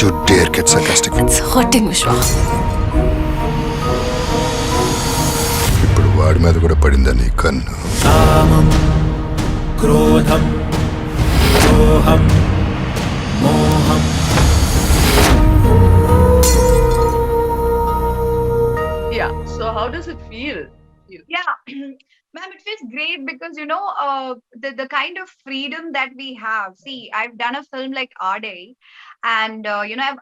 you dare get sarcastic? It's hurting, Vishwa. ఇప్పుడు వాడి మీద కూడా పడిందా నీ కన్ను? కామం క్రోధం మోహం మోహం. Yeah. So how does it feel? Yeah, ma'am, it feels great because the kind of freedom that we have. See, I've done a film like Our Day, and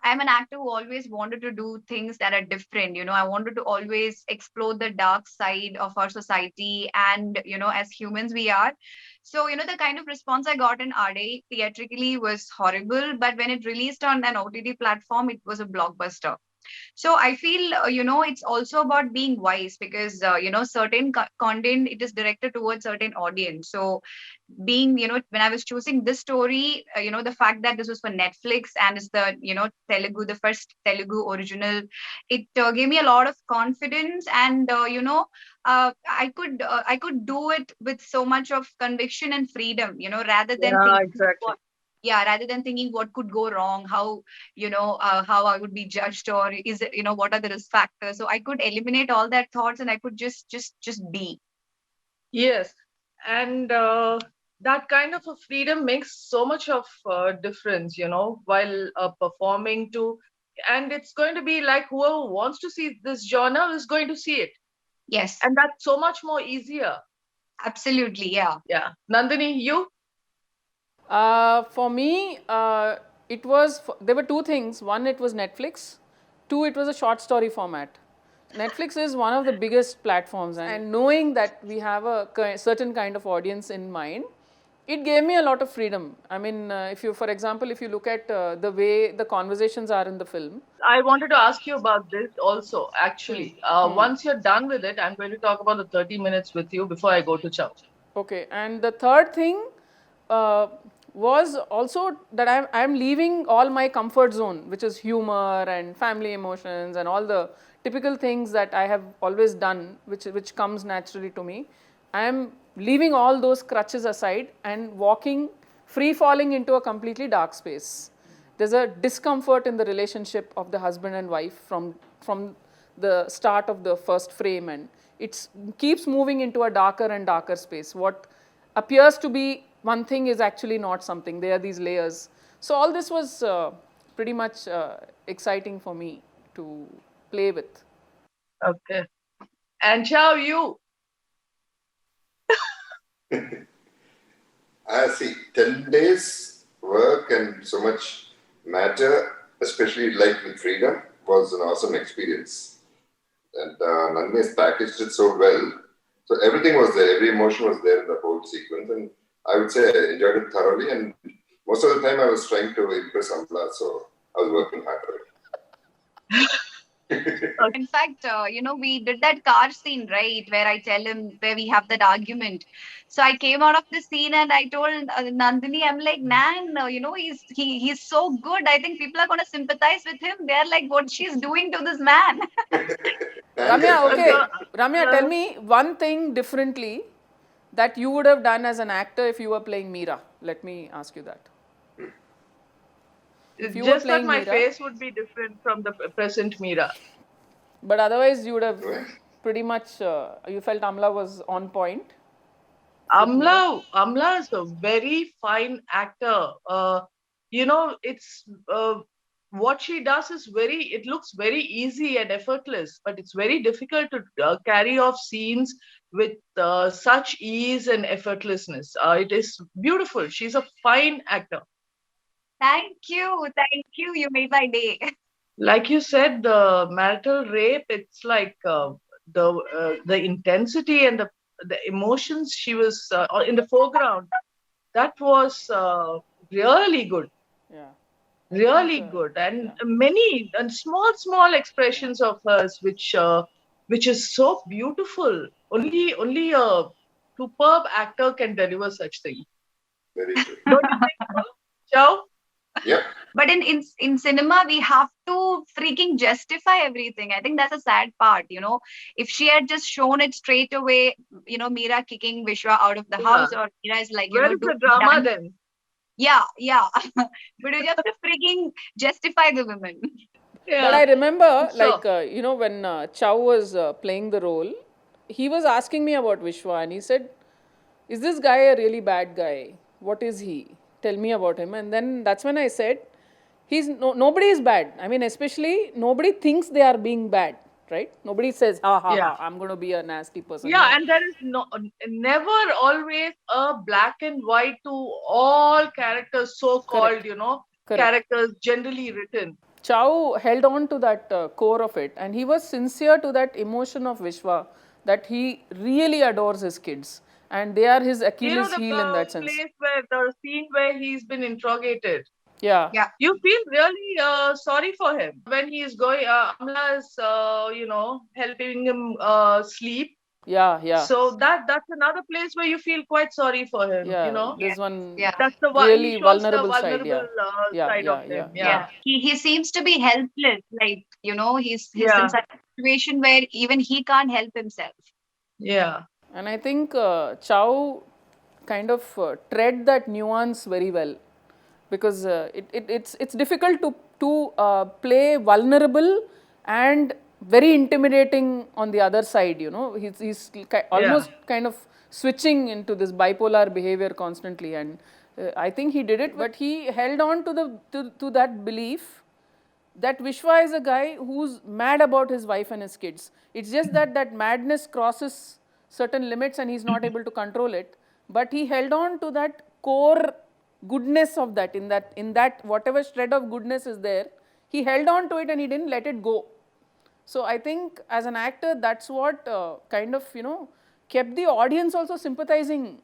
I'm an actor who always wanted to do things that are different. I wanted to always explore the dark side of our society, and as humans we are. So the kind of response I got in Our Day theatrically was horrible, but when it released on an OTT platform, it was a blockbuster. So I feel it's also about being wise because certain content, it is directed towards certain audience. So being when I was choosing this story, the fact that this was for Netflix and it's the Telugu, the first Telugu original, it gave me a lot of confidence, and I could do it with so much of conviction and freedom, rather than Yeah, thinking exactly. rather than thinking what could go wrong, how I would be judged, or is it, what are the risk factors. So I could eliminate all that thoughts, and I could just be. Yes. And that kind of a freedom makes so much of difference, while performing too. And it's going to be like whoever wants to see this genre is going to see it. Yes, And that's so much more easier. absolutely. Yeah. Yeah. Nandini, you? For me, there were two things. One, it was Netflix. Two, it was a short story format. Netflix is one of the biggest platforms, and knowing that we have a certain kind of audience in mind, it gave me a lot of freedom. I mean, for example, if you look at the way the conversations are in the film. I wanted to ask you about this also, actually. Once you're done with it, I'm going to talk about the 30 minutes with you before I go to Chow. Okay, and the third thing was also that I'm leaving all my comfort zone, which is humor and family emotions and all the typical things that I have always done, which comes naturally to me. I am leaving all those crutches aside and free falling into a completely dark space. There's a discomfort in the relationship of the husband and wife from the start of the first frame, and it keeps moving into a darker and darker space. What appears to be one thing is actually not something. There are these layers. So all this was pretty much exciting for me to play with. Okay. And Chow, you? I see 10 days work and so much matter, especially like with freedom, was an awesome experience. And Nandini has packaged it so well. So everything was there, every emotion was there in the whole sequence. And I would say I enjoyed it thoroughly. And most of the time I was trying to impress Amla, so I was working hard for it. In fact, we did that car scene, right, where I tell him, where we have that argument. So I came out of the scene and I told Nandini, I'm like, Nan, he's so good. I think people are going to sympathize with him. They're like, what she's doing to this man. Ramya, okay. Ramya, tell me one thing differently that you would have done as an actor if you were playing Meera. Let me ask you that. If you just were playing that my Meera, face would be different from the present Meera. But otherwise, you would have pretty much, you felt Amla was on point. Amla is a very fine actor. It's what she does is it looks very easy and effortless, but it's very difficult to carry off scenes with such ease and effortlessness. It is beautiful. She's a fine actor. Thank you. You made my day. Like you said, the marital rape, it's like the intensity and the emotions she was in the foreground. That was really good. Yeah. Really good, and many and small expressions of hers, which is so beautiful. Only a superb actor can deliver such things. Very good. Don't you think so, Chow? Yep. But in cinema, we have to freaking justify everything. I think that's a sad part, If she had just shown it straight away, Meera kicking Vishwa out of the house, or Meera is like, Where is the drama then? Yeah, yeah. But you have to freaking justify the women. But I remember, So, when Chow was playing the role, he was asking me about Vishwa, and he said, "Is this guy a really bad guy? What is he? Tell me about him." And then that's when I said, nobody is bad. I mean, especially nobody thinks they are being bad, right? Nobody says, "Ha ha yeah. ha, I'm going to be a nasty person." Yeah, No, and there is never always a black and white to all characters, so called, correct, correct. characters generally written. Chow held on to that core of it, and he was sincere to that emotion of Vishwa, that he really adores his kids, and they are his Achilles The heel in that sense. place where the scene where he's been interrogated, Yeah, Yeah. you feel really sorry for him when he is going. Amla is, helping him sleep. yeah, yeah, So that's another place where you feel quite sorry for him. yeah. Yeah. This one Yeah. That's he really shows the vulnerable side. vulnerable Yeah, yeah, side of yeah, yeah, him. yeah. Yeah, Yeah. He seems to be helpless. Like, he's in yeah, such a situation where even he can't help himself. yeah, And I think Chow kind of tread that nuance very well, because it's difficult to play vulnerable and very intimidating on the other side. He's yeah. almost kind of switching into this bipolar behavior constantly, and I think he did it, but he held on to that belief that Vishwa is a guy who's mad about his wife and his kids. It's just that that madness crosses certain limits and he's not able to control it. But he held on to that core goodness of that. In that whatever shred of goodness is there, he held on to it and he didn't let it go. So I think as an actor, that's what kind of kept the audience also sympathizing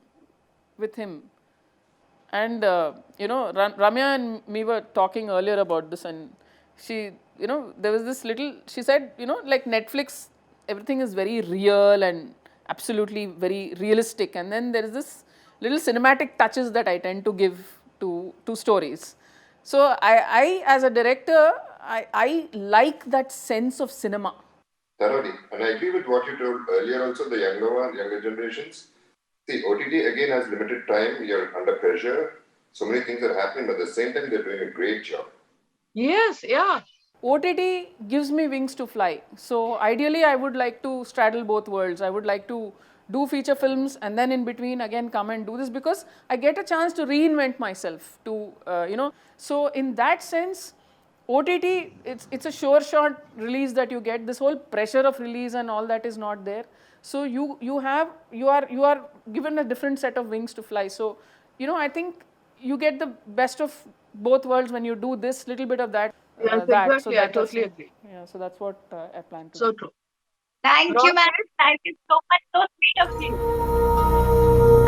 with him. And Ramya and me were talking earlier about this, and she, there was this little. She said, like Netflix, everything is very real and absolutely very realistic, and then there is this little cinematic touches that I tend to give to stories. So I as a director, I like that sense of cinema. Thoroughly. And I agree with what you told earlier also, the younger generations. See, OTT again has limited time, you're under pressure, so many things are happening, but at the same time, they're doing a great job. Yes, yeah. OTT gives me wings to fly. So ideally, I would like to straddle both worlds. I would like to do feature films and then in between again come and do this, because I get a chance to reinvent myself. So in that sense, OTT, it's a sure shot release that you get. This whole pressure of release and all that is not there. So you are given a different set of wings to fly. So I think you get the best of both worlds when you do this little bit of that. Yes, So exactly. I that's totally agree. yeah. So that's what I plan to So do. true. Thank you, ma'am. Rocket, Thank you so much. So sweet of you.